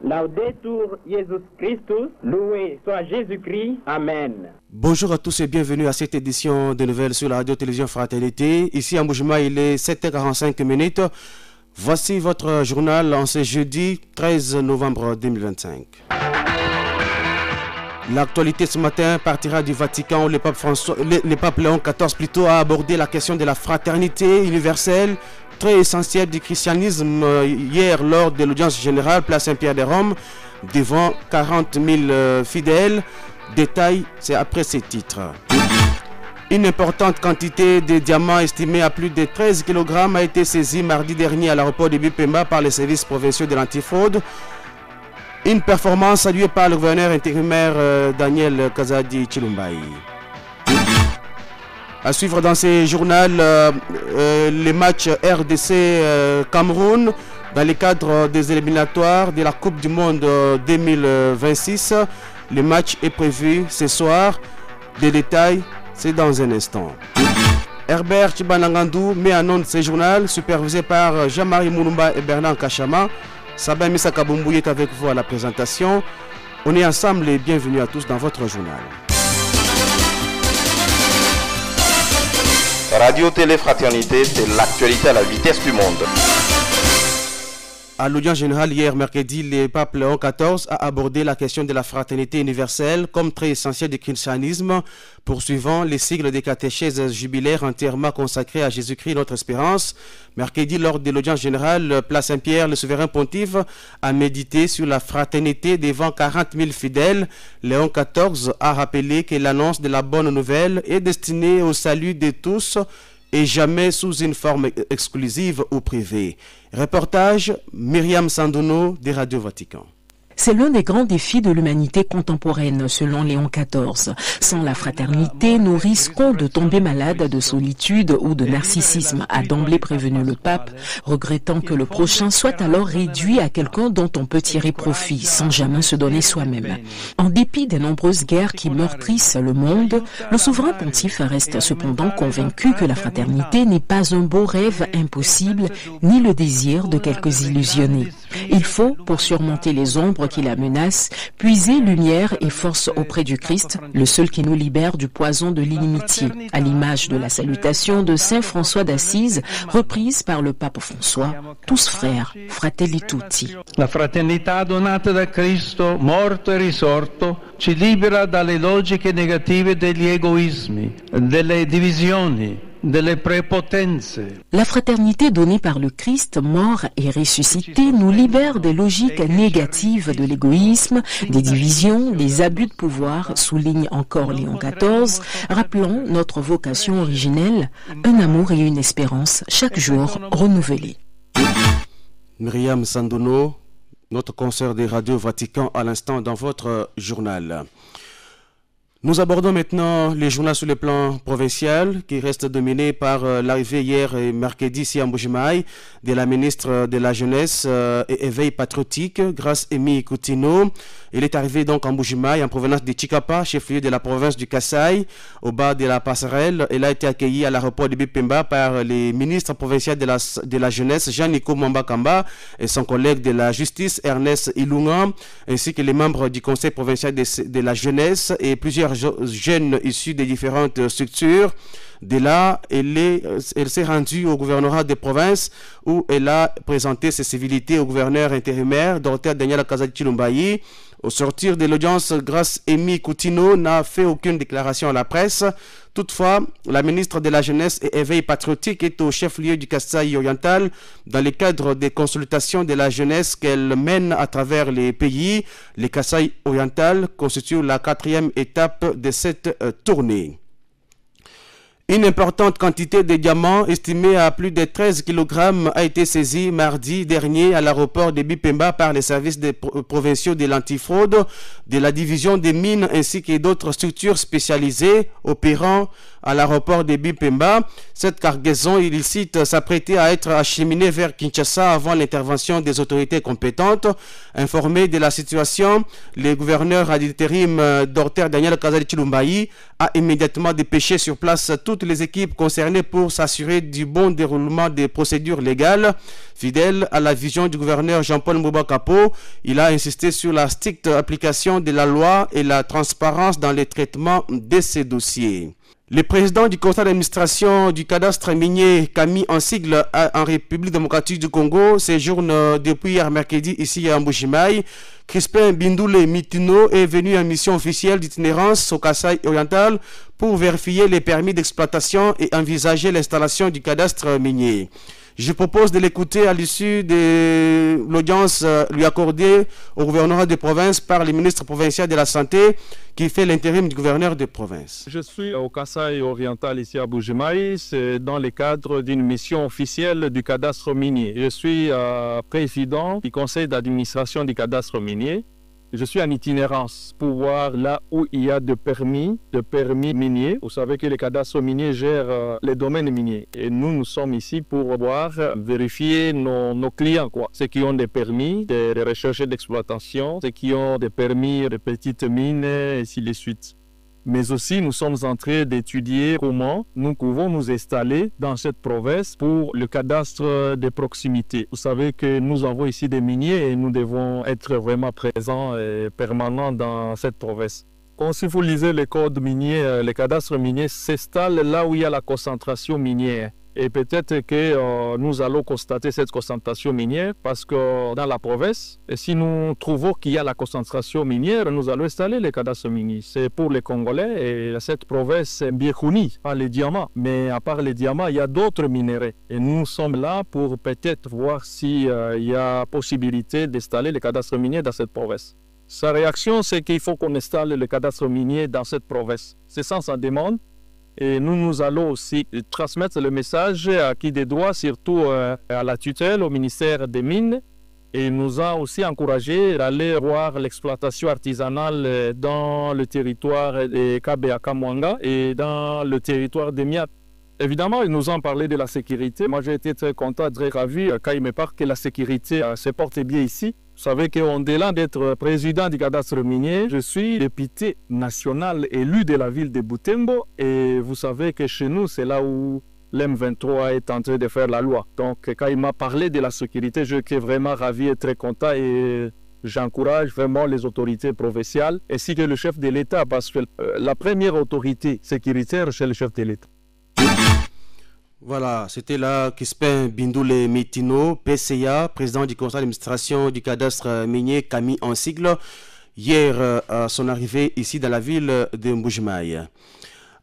Laudetur Jesus Christus, loué soit Jésus-Christ, Amen. Bonjour à tous et bienvenue à cette édition de nouvelles sur la radio-télévision Fraternité. Ici à Mboujima, il est 7h45. Voici votre journal en ce jeudi 13 novembre 2025. L'actualité ce matin partira du Vatican où le pape Léon XIV plutôt a abordé la question de la fraternité universelle, très essentielle du christianisme hier lors de l'audience générale place Saint-Pierre de Rome devant 40 000 fidèles. Détail, c'est après ces titres. Une importante quantité de diamants estimés à plus de 13 kg a été saisie mardi dernier à l'aéroport de Bipemba par les services provinciaux de l'antifraude. Une performance saluée par le gouverneur intérimaire Daniel Kazadi Chilumbaï. À suivre dans ce journal, les matchs RDC-Cameroun dans le cadre des éliminatoires de la Coupe du Monde 2026. Le match est prévu ce soir. Des détails, c'est dans un instant. Herbert Chibanangandou met en onde ce journal, supervisé par Jean-Marie Moulumba et Bernard Kachama. Sabin Missa Kabumbu est avec vous à la présentation. On est ensemble et bienvenue à tous dans votre journal. Radio Télé Fraternité, c'est l'actualité à la vitesse du monde. À l'audience générale hier mercredi, le pape Léon XIV a abordé la question de la fraternité universelle comme très essentielle du christianisme, poursuivant les sigles des catéchèses jubilaires entièrement consacrés à Jésus-Christ, notre espérance. Mercredi, lors de l'audience générale, place Saint-Pierre, le souverain pontife a médité sur la fraternité devant 40 000 fidèles. Léon XIV a rappelé que l'annonce de la bonne nouvelle est destinée au salut de tous et jamais sous une forme exclusive ou privée. Reportage Myriam Sandono de Radio Vatican. C'est l'un des grands défis de l'humanité contemporaine, selon Léon XIV. Sans la fraternité, nous risquons de tomber malades de solitude ou de narcissisme, a d'emblée prévenu le pape, regrettant que le prochain soit alors réduit à quelqu'un dont on peut tirer profit, sans jamais se donner soi-même. En dépit des nombreuses guerres qui meurtrissent le monde, le souverain pontife reste cependant convaincu que la fraternité n'est pas un beau rêve impossible, ni le désir de quelques illusionnés. Il faut, pour surmonter les ombres qui la menacent, puiser lumière et force auprès du Christ, le seul qui nous libère du poison de l'inimitié, à l'image de la salutation de Saint François d'Assise, reprise par le pape François, tous frères, fratelli tutti. La fraternità donata da Cristo, morto e risorto, ci libera dalle logiche negative degli egoismi, delle divisioni, delle prépotenze. La fraternité donnée par le Christ, mort et ressuscité, nous libère des logiques négatives de l'égoïsme, des divisions, des abus de pouvoir, souligne encore Léon XIV, rappelant notre vocation originelle, un amour et une espérance chaque jour renouvelés. Myriam Sandono, notre consoeur des radios Vatican à l'instant dans votre journal. Nous abordons maintenant les journaux sur le plan provincial qui reste dominé par l'arrivée hier et mercredi ici à Mboujima de la ministre de la Jeunesse et Éveil patriotique, Grâce Emi Coutinho. Il est arrivé donc en Mboujima en provenance de Chikapa, chef-lieu de la province du Kasaï, au bas de la passerelle. Elle a été accueillie à l'aéroport de Bipemba par les ministres provinciaux de la Jeunesse, Jean-Nico Mwamba-Kamba, et son collègue de la Justice, Ernest Ilunga, ainsi que les membres du Conseil provincial de la Jeunesse et plusieurs jeunes issus des différentes structures. De là, elle s'est rendue au gouvernorat de province où elle a présenté ses civilités au gouverneur intérimaire, Dr Daniel Kazadi Chilumbaï. Au sortir de l'audience, Grâce Emi Coutinho n'a fait aucune déclaration à la presse. Toutefois, la ministre de la Jeunesse et Éveil patriotique est au chef-lieu du Kasaï oriental dans le cadre des consultations de la jeunesse qu'elle mène à travers les pays. Le Kasaï oriental constitue la 4e étape de cette tournée. Une importante quantité de diamants, estimée à plus de 13 kg, a été saisie mardi dernier à l'aéroport de Bipemba par les services provinciaux de l'antifraude, de la division des mines ainsi que d'autres structures spécialisées opérant à l'aéroport de Bipemba. Cette cargaison illicite s'apprêtait à être acheminée vers Kinshasa avant l'intervention des autorités compétentes. Informé de la situation, le gouverneur ad interim Dr Daniel Kazadi Chilumbaï a immédiatement dépêché sur place tous toutes les équipes concernées pour s'assurer du bon déroulement des procédures légales. Fidèle à la vision du gouverneur Jean-Paul Mbouba Kapo, il a insisté sur la stricte application de la loi et la transparence dans les traitements de ces dossiers. Le président du conseil d'administration du cadastre minier, Camille en sigle en République démocratique du Congo, séjourne depuis hier mercredi ici à Mbujimayi. Crispin Bindoule Mitino est venu en mission officielle d'itinérance au Kasaï oriental pour vérifier les permis d'exploitation et envisager l'installation du cadastre minier. Je propose de l'écouter à l'issue de l'audience lui accordée au gouvernement de province par le ministre provincial de la Santé qui fait l'intérim du gouverneur de province. Je suis au Kasaï oriental ici à Mbujimayi, c'est dans le cadre d'une mission officielle du cadastre minier. Je suis président du conseil d'administration du cadastre minier. Je suis en itinérance pour voir là où il y a de permis miniers. Vous savez que le cadastre minier gère les domaines miniers. Et nous sommes ici pour vérifier nos clients, ceux qui ont des permis de recherche et d'exploitation, ceux qui ont des permis de petites mines, et ainsi de suite. Mais aussi, nous sommes en train d'étudier comment nous pouvons nous installer dans cette province pour le cadastre de proximité. Vous savez que nous avons ici des miniers et nous devons être vraiment présents et permanents dans cette province. Si vous lisez les codes miniers, le cadastre minier s'installe là où il y a la concentration minière. Et peut-être que nous allons constater cette concentration minière parce que dans la province, si nous trouvons qu'il y a la concentration minière, nous allons installer les cadastres miniers. C'est pour les Congolais et cette province est bien connue par les diamants. Mais à part les diamants, il y a d'autres minéraux. Et nous sommes là pour peut-être voir s'il y a possibilité d'installer les cadastres miniers dans cette province. Sa réaction, c'est qu'il faut qu'on installe le cadastre minier dans cette province. C'est ça sa demande. Et nous allons aussi transmettre le message à qui des droits, surtout à la tutelle, au ministère des Mines. Et il nous a aussi encouragé d'aller voir l'exploitation artisanale dans le territoire de Kabea-Kamwanga et dans le territoire de Miat. Évidemment, ils nous ont parlé de la sécurité. Moi, j'ai été très content, très ravi quand il me parle que la sécurité se porte bien ici. Vous savez qu'au-delà d'être président du cadastre minier, je suis député national élu de la ville de Butembo. Et vous savez que chez nous, c'est là où l'M23 est en train de faire la loi. Donc, quand il m'a parlé de la sécurité, je suis vraiment ravi et très content. Et j'encourage vraiment les autorités provinciales ainsi que le chef de l'État parce que la première autorité sécuritaire, c'est le chef de l'État. Voilà, c'était là Crispin Bindoule Mitino, PCA, président du conseil d'administration du cadastre minier Camille en sigle, hier à son arrivée ici dans la ville de Mbujimayi.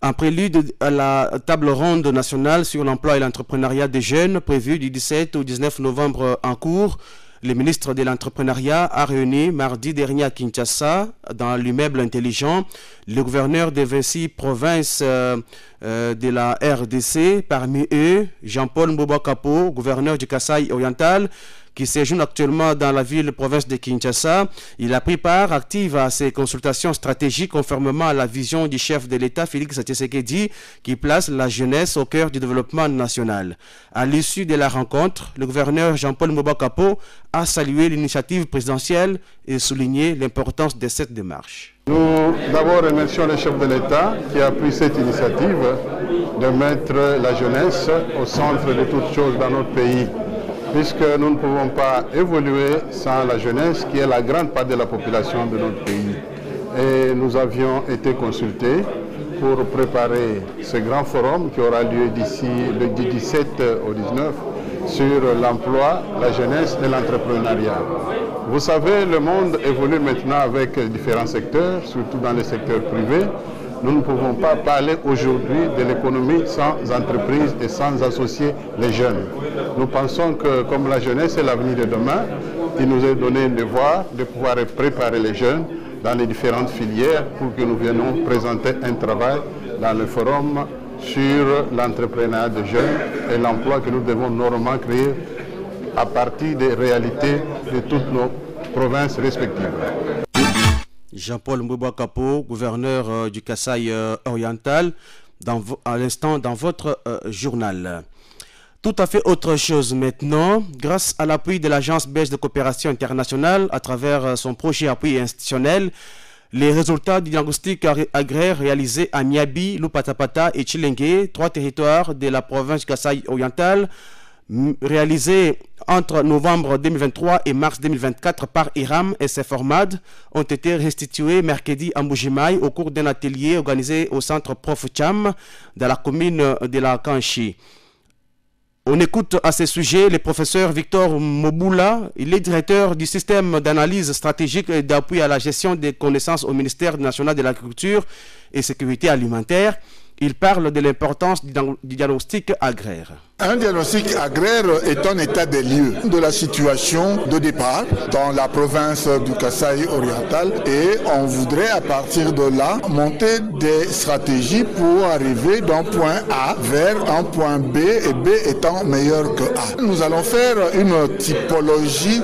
En prélude à la table ronde nationale sur l'emploi et l'entrepreneuriat des jeunes prévue du 17 au 19 novembre en cours, le ministre de l'entrepreneuriat a réuni mardi dernier à Kinshasa, dans l'immeuble intelligent, le gouverneur de 26 provinces de la RDC, parmi eux Jean-Paul Mbouba Kapo, gouverneur du Kasaï oriental, qui séjourne actuellement dans la ville-province de Kinshasa. Il a pris part active à ces consultations stratégiques conformément à la vision du chef de l'État, Félix Tshisekedi, qui place la jeunesse au cœur du développement national. À l'issue de la rencontre, le gouverneur Jean-Paul Mbouba Kapo a salué l'initiative présidentielle et souligné l'importance de cette démarche. Nous d'abord remercions le chef de l'État qui a pris cette initiative de mettre la jeunesse au centre de toutes choses dans notre pays, puisque nous ne pouvons pas évoluer sans la jeunesse qui est la grande part de la population de notre pays. Et nous avions été consultés pour préparer ce grand forum qui aura lieu d'ici le 17 au 19 sur l'emploi, la jeunesse et l'entrepreneuriat. Vous savez, le monde évolue maintenant avec différents secteurs, surtout dans le secteur privé. Nous ne pouvons pas parler aujourd'hui de l'économie sans entreprise et sans associer les jeunes. Nous pensons que comme la jeunesse est l'avenir de demain, il nous est donné le devoir de pouvoir préparer les jeunes dans les différentes filières pour que nous venions présenter un travail dans le forum sur l'entrepreneuriat des jeunes et l'emploi que nous devons normalement créer à partir des réalités de toutes nos provinces respectives. Jean-Paul Mbouba Kapo, gouverneur du Kasaï oriental, à l'instant dans votre journal. Tout à fait autre chose maintenant, grâce à l'appui de l'Agence belge de coopération internationale à travers son projet appui institutionnel, Les résultats du diagnostic agraire réalisé à Miabi, Lupatapata et Chilengue, 3 territoires de la province du Kasaï oriental, réalisés entre novembre 2023 et mars 2024 par IRAM et ses formades, ont été restitués mercredi à Mbujimaï au cours d'un atelier organisé au centre Prof Cham dans la commune de la Kanchi. On écoute à ce sujet le professeur Victor Mobula. Il est directeur du système d'analyse stratégique et d'appui à la gestion des connaissances au ministère national de l'Agriculture et Sécurité alimentaire. Il parle de l'importance du diagnostic agraire. Un diagnostic agraire est un état des lieux de la situation de départ dans la province du Kasaï oriental et on voudrait à partir de là monter des stratégies pour arriver d'un point A vers un point B et B étant meilleur que A. Nous allons faire une typologie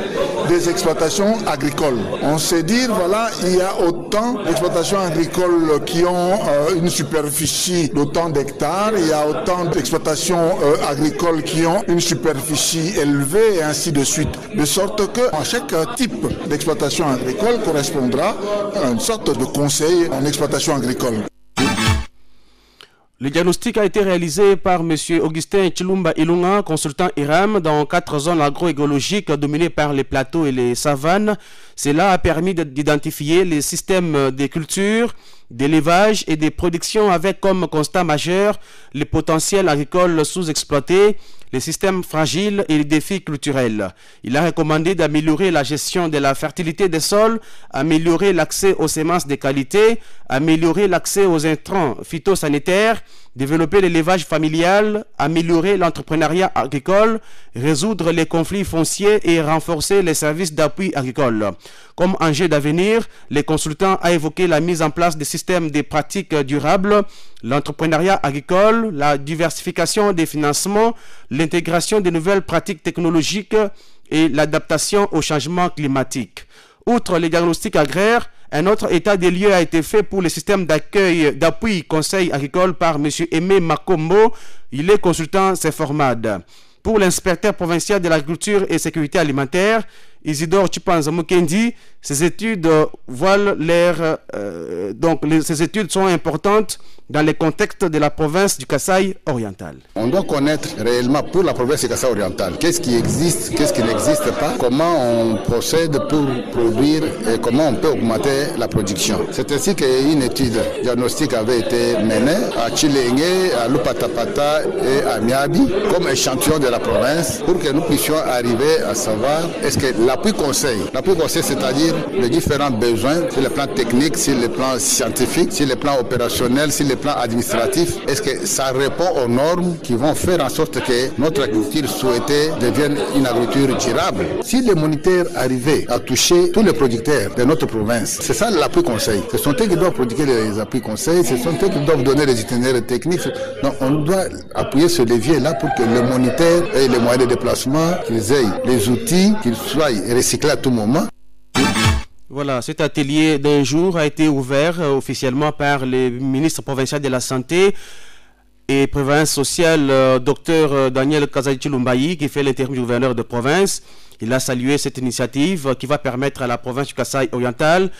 des exploitations agricoles. On sait dire voilà, il y a autant d'exploitations agricoles qui ont une superficie d'autant d'hectares, il y a autant d'exploitations agricoles qui ont une superficie élevée et ainsi de suite. De sorte que à chaque type d'exploitation agricole correspondra à une sorte de conseil en exploitation agricole. Le diagnostic a été réalisé par M. Augustin Chilumba Ilunga, consultant IRAM, dans 4 zones agroécologiques dominées par les plateaux et les savanes. Cela a permis d'identifier les systèmes de culture, d'élevage et de production avec comme constat majeur les potentiels agricoles sous-exploités, les systèmes fragiles et les défis culturels. Il a recommandé d'améliorer la gestion de la fertilité des sols, améliorer l'accès aux semences de qualité, améliorer l'accès aux intrants phytosanitaires, développer l'élevage familial, améliorer l'entrepreneuriat agricole, résoudre les conflits fonciers et renforcer les services d'appui agricole. Comme enjeu d'avenir, les consultants ont évoqué la mise en place des systèmes de pratiques durables, l'entrepreneuriat agricole, la diversification des financements, l'intégration de nouvelles pratiques technologiques et l'adaptation au changement climatique. Outre les diagnostics agraires, un autre état des lieux a été fait pour le système d'accueil d'appui conseil agricole par M. Aimé Makombo. Il est consultant CEFORMAD. Pour l'inspecteur provincial de l'agriculture et sécurité alimentaire, Isidore Chipanza Mukendi, ces études ces études sont importantes dans le contexte de la province du Kasaï oriental. On doit connaître réellement pour la province du Kasaï oriental qu'est-ce qui existe, qu'est-ce qui n'existe pas, comment on procède pour produire et comment on peut augmenter la production. C'est ainsi qu'une étude diagnostique avait été menée à Chilengue, à Lupatapata et à Miabi comme échantillon de la province pour que nous puissions arriver à savoir est-ce que l'appui conseil, c'est-à-dire les différents besoins sur le plan technique, sur le plan scientifique, sur le plan opérationnel, sur le plan administratif, est-ce que ça répond aux normes qui vont faire en sorte que notre agriculture souhaitée devienne une agriculture durable. Si les moniteurs arrivaient à toucher tous les producteurs de notre province, c'est ça l'appui conseil. Ce sont eux qui doivent produire les appuis conseils, ce sont eux qui doivent donner les itinéraires techniques. Donc on doit appuyer ce levier-là pour que les moniteurs aient les moyens de déplacement, qu'ils aient les outils, qu'ils soient recyclés à tout moment. Voilà, cet atelier d'un jour a été ouvert officiellement par le ministre provincial de la Santé et Prévoyance sociale, Dr Daniel Kasaï Chilumbayi, qui fait l'intérim du gouverneur de province. Il a salué cette initiative qui va permettre à la province du Kasaï oriental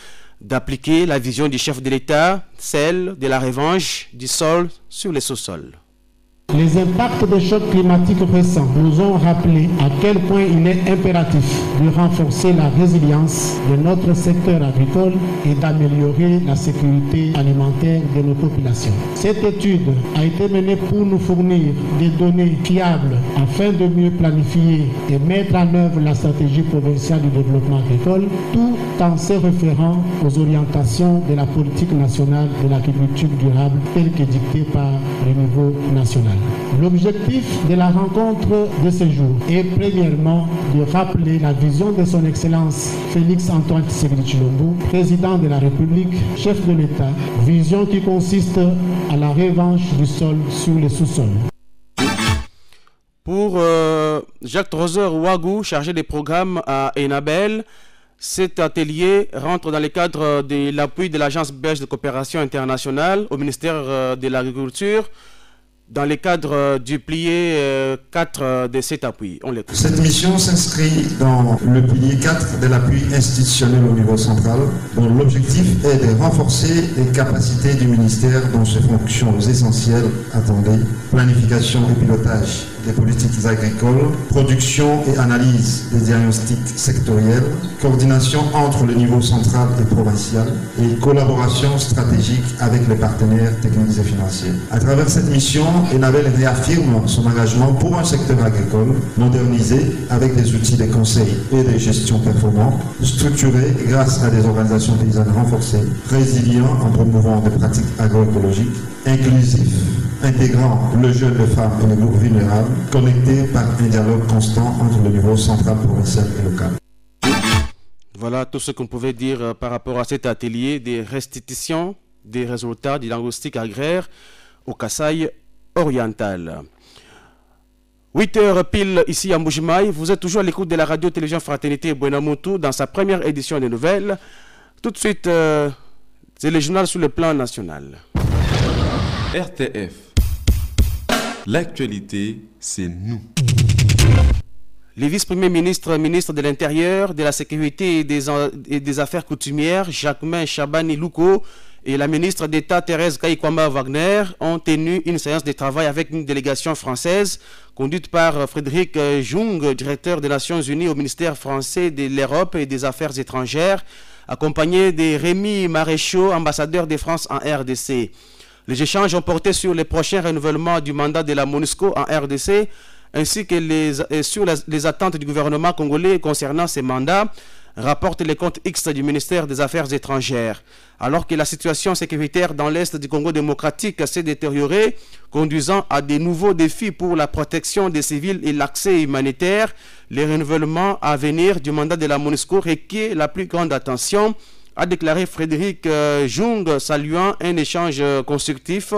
d'appliquer la vision du chef de l'État, celle de la revanche du sol sur les sous-sols. Les impacts des chocs climatiques récents nous ont rappelé à quel point il est impératif de renforcer la résilience de notre secteur agricole et d'améliorer la sécurité alimentaire de nos populations. Cette étude a été menée pour nous fournir des données fiables afin de mieux planifier et mettre en œuvre la stratégie provinciale du développement agricole, tout en se référant aux orientations de la politique nationale de l'agriculture durable telle qu'édictée par le niveau national. L'objectif de la rencontre de ce jour est premièrement de rappeler la vision de son Excellence Félix Antoine Tshisekedi Tshilombo, président de la République, chef de l'État, vision qui consiste à la revanche du sol sur les sous-sols. Pour Jacques Trozer Ouagou, chargé des programmes à Enabel, cet atelier rentre dans le cadre de l'appui de l'Agence belge de coopération internationale au ministère de l'Agriculture. dans le cadre du pilier 4 de cet appui. On l'écoute. Cette mission s'inscrit dans le pilier 4 de l'appui institutionnel au niveau central, dont l'objectif est de renforcer les capacités du ministère dans ses fonctions essentielles attendées, planification et pilotage des politiques agricoles, production et analyse des diagnostics sectoriels, coordination entre le niveau central et provincial et collaboration stratégique avec les partenaires techniques et financiers. À travers cette mission, Enabel réaffirme son engagement pour un secteur agricole modernisé avec des outils de conseil et de gestion performants, structurés grâce à des organisations paysannes renforcées, résilients en promouvant des pratiques agroécologiques, inclusifs, intégrant le jeune, les femmes et les groupes vulnérables, connectés par un dialogue constant entre le niveau central, provincial et local. Voilà tout ce qu'on pouvait dire par rapport à cet atelier des restitutions des résultats du diagnostic agraire au Kasaï oriental. 8h pile ici à Mbujimaï. Vous êtes toujours à l'écoute de la radio-télévision Fraternité Buenamutu dans sa première édition des nouvelles. Tout de suite, c'est le journal sur le plan national. RTF. L'actualité, c'est nous. Les vice-premiers ministres, ministre de l'Intérieur, de la Sécurité et des Affaires coutumières, Jacquemin Chabani Louko, et la ministre d'État Thérèse Kaikwamba Wagner ont tenu une séance de travail avec une délégation française conduite par Frédéric Jung, directeur des Nations Unies au ministère français de l'Europe et des Affaires étrangères, accompagné de Rémi Maréchaux, ambassadeur de France en RDC. Les échanges ont porté sur les prochains renouvellements du mandat de la MONUSCO en RDC, ainsi que sur les attentes du gouvernement congolais concernant ces mandats, rapporte les comptes X du ministère des Affaires étrangères. Alors que la situation sécuritaire dans l'Est du Congo démocratique s'est détériorée, conduisant à de nouveaux défis pour la protection des civils et l'accès humanitaire, les renouvellements à venir du mandat de la MONUSCO requièrent la plus grande attention, a déclaré Frédéric Jung, saluant un échange constructif.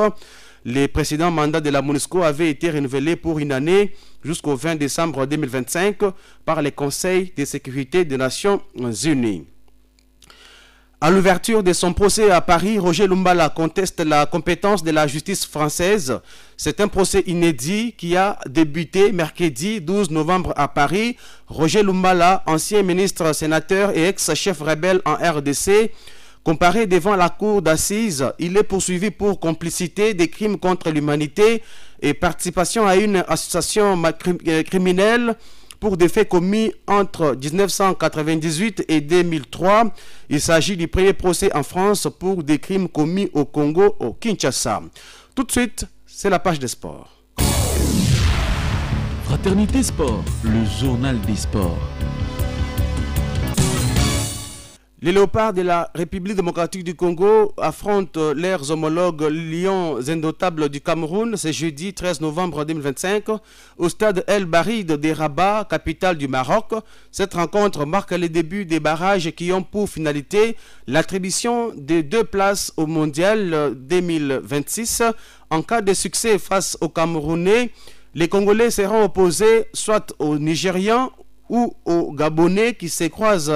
Les précédents mandats de la MONUSCO avaient été renouvelés pour une année jusqu'au 20 décembre 2025 par le Conseil de sécurité des Nations Unies. À l'ouverture de son procès à Paris, Roger Lumbala conteste la compétence de la justice française. C'est un procès inédit qui a débuté mercredi 12 novembre à Paris. Roger Lumbala, ancien ministre, sénateur et ex-chef rebelle en RDC, comparé devant la cour d'assises, il est poursuivi pour complicité des crimes contre l'humanité et participation à une association criminelle pour des faits commis entre 1998 et 2003. Il s'agit du premier procès en France pour des crimes commis au Congo, au Kinshasa. Tout de suite, c'est la page des sports. Fraternité Sport, le journal des sports. Les léopards de la République démocratique du Congo affrontent leurs homologues Lions indomptables du Cameroun ce jeudi 13 novembre 2025 au stade El Barid de Rabat, capitale du Maroc. Cette rencontre marque le début des barrages qui ont pour finalité l'attribution de 2 places au Mondial 2026. En cas de succès face aux Camerounais, les Congolais seront opposés soit aux Nigérians ou aux Gabonais qui se croisent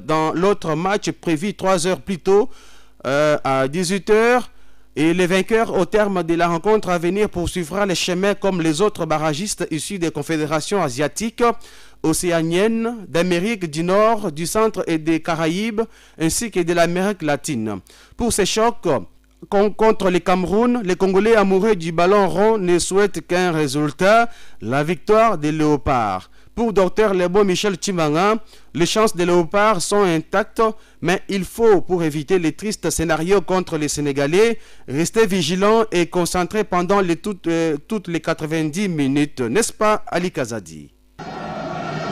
dans l'autre match prévu 3 heures plus tôt à 18h. Et les vainqueurs au terme de la rencontre à venir poursuivra les chemins comme les autres barragistes issus des confédérations asiatiques, océaniennes, d'Amérique du Nord, du Centre et des Caraïbes, ainsi que de l'Amérique latine. Pour ces chocs contre les Cameroun, les Congolais amoureux du ballon rond ne souhaitent qu'un résultat, la victoire des Léopards. Pour Dr Lebo Michel Chimanga, les chances des Léopards sont intactes, mais il faut, pour éviter les tristes scénarios contre les Sénégalais, rester vigilant et concentré pendant toutes les 90 minutes. N'est-ce pas, Ali Kazadi?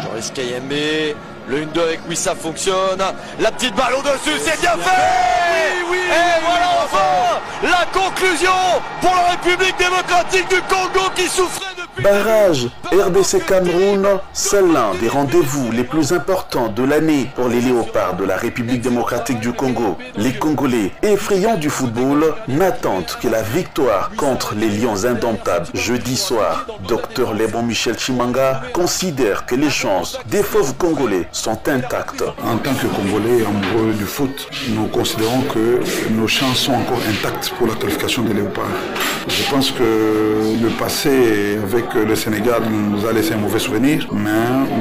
Joris Kayembe, le 1-2 avec Wissa fonctionne. La petite balle au-dessus, c'est bien fait! Oui, et voilà enfin la conclusion pour la République démocratique du Congo qui souffrait depuis Barrage RDC Cameroun, c'est l'un des rendez-vous les plus importants de l'année pour les léopards de la République démocratique du Congo. Les Congolais, effrayants du football, n'attendent que la victoire contre les Lions indomptables. Jeudi soir, Dr Lebon Michel Chimanga considère que les chances des fauves Congolais sont intactes. En tant que Congolais amoureux du foot, nous considérons que nos chances sont encore intactes pour la qualification des léopards. Je pense que le passé avec le Sénégal nous a laissé un mauvais souvenir, mais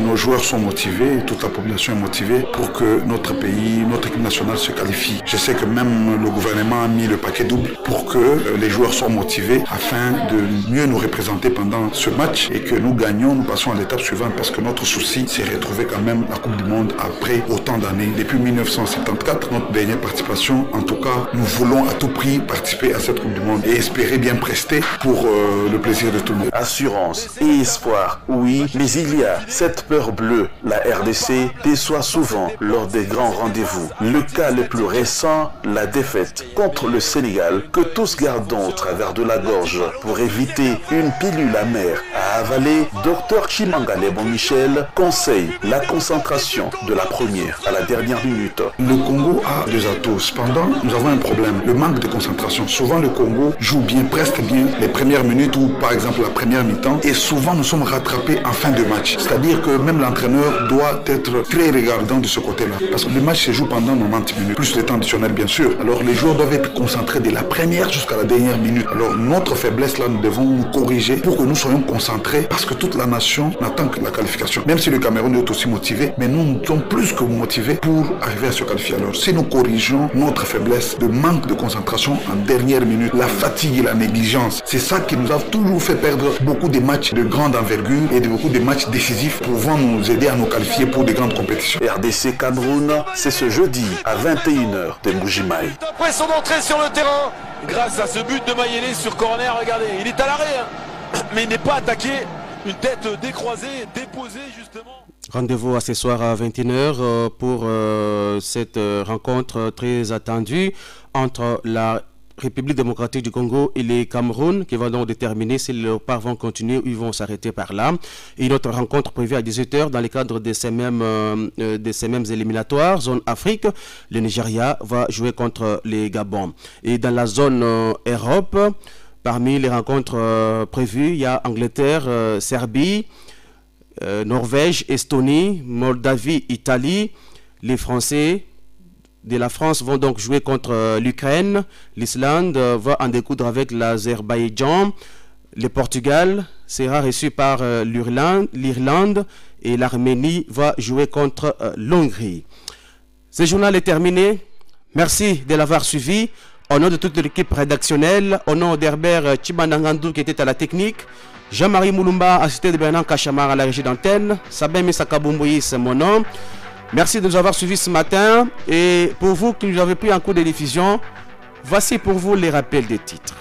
nos joueurs sont motivés, toute la population est motivée pour que notre pays, notre équipe nationale se qualifie. Je sais que même le gouvernement a mis le paquet double pour que les joueurs soient motivés afin de mieux nous représenter pendant ce match et que nous gagnons, nous passons à l'étape suivante parce que notre souci c'est retrouver quand même la Coupe du Monde après autant d'années. Depuis 1974, notre dernière participation, en tout cas, nous voulons à tout prix participer à cette Coupe du Monde et espérer bien prester pour le plaisir de tout le monde. Assurance et espoir, oui, mais il y a cette peur bleue. La RDC déçoit souvent lors des grands rendez-vous. Le cas le plus récent, la défaite contre le Sénégal, que tous gardons au travers de la gorge pour éviter une pilule amère à avaler. Dr Chimanga Lebon Michel conseille la concentration de la première à la dernière minute. Le Congo a des atouts. Cependant, nous avons un problème, le manque de concentration. Souvent, le Congo joue bien, presque bien les premières minutes ou par exemple la première mi-temps et souvent nous sommes rattrapés en fin de match. C'est-à-dire que même l'entraîneur doit être très regardant de ce côté-là. Parce que le match se joue pendant 90 minutes, plus le temps additionnel bien sûr. Alors les joueurs doivent être concentrés de la première jusqu'à la dernière minute. Alors notre faiblesse là, nous devons nous corriger pour que nous soyons concentrés parce que toute la nation n'attend que la qualification. Même si le Cameroun est aussi motivé, mais nous sommes plus que motivés pour arriver à se qualifier. Alors si nous corrigeons notre faiblesse de manque de concentration en dernière minute, la fatigue et la négligence, c'est ça qui nous a toujours fait perdre beaucoup de matchs de grande envergure et de beaucoup de matchs décisifs pouvant nous aider à nous qualifier pour des grandes compétitions. RDC Cameroun, c'est ce jeudi à 21h de Mbujimayi. Après son entrée sur le terrain, grâce à ce but de Mayele sur corner, regardez, il est à l'arrêt, mais il n'est pas attaqué, une tête décroisée, déposée justement. Rendez-vous à ce soir à 21h pour cette rencontre très attendue entre la République démocratique du Congo et les Cameroun qui va donc déterminer si les léopards vont continuer ou ils vont s'arrêter par là. Et une autre rencontre prévue à 18h dans le cadre de ces mêmes éliminatoires, zone Afrique. Le Nigeria va jouer contre les Gabon. Et dans la zone Europe, parmi les rencontres prévues, il y a Angleterre, Serbie, Norvège, Estonie, Moldavie, Italie. Les Français de la France vont donc jouer contre l'Ukraine. L'Islande va en découdre avec l'Azerbaïdjan. Le Portugal sera reçu par l'Irlande et l'Arménie va jouer contre l'Hongrie. Ce journal est terminé. Merci de l'avoir suivi. Au nom de toute l'équipe rédactionnelle, au nom d'Herbert Chibanangandou qui était à la technique, Jean-Marie Moulumba, assisté de Bernard Kachamar à la régie d'antenne, Sabin Misakaboumbouyi, c'est mon nom. Merci de nous avoir suivis ce matin. Et pour vous qui nous avez pris en cours de diffusion, voici pour vous les rappels des titres.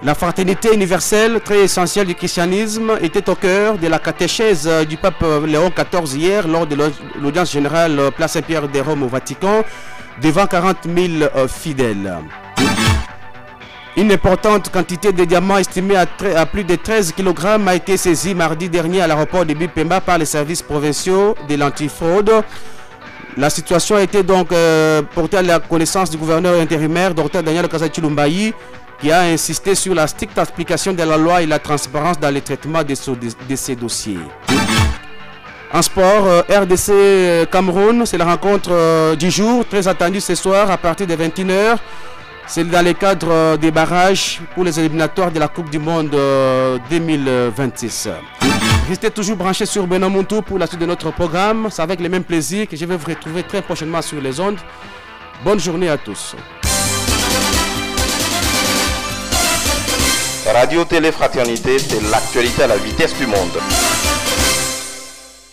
La fraternité universelle, très essentielle du christianisme, était au cœur de la catéchèse du pape Léon XIV hier lors de l'audience générale Place Saint-Pierre de Rome au Vatican, devant 40 000 fidèles. Une importante quantité de diamants estimée à plus de 13 kg a été saisie mardi dernier à l'aéroport de Bipemba par les services provinciaux de l'antifraude. La situation a été donc portée à la connaissance du gouverneur intérimaire, Dr Daniel Kazachilumbayi, qui a insisté sur la stricte application de la loi et la transparence dans le traitement de ces dossiers. En sport, RDC Cameroun, c'est la rencontre du jour, très attendue ce soir à partir de 21h. C'est dans le cadre des barrages pour les éliminatoires de la Coupe du Monde 2026. Restez toujours branchés sur Benoît Montou pour la suite de notre programme. C'est avec le même plaisir que je vais vous retrouver très prochainement sur les ondes. Bonne journée à tous. Radio Télé Fraternité, c'est l'actualité à la vitesse du monde.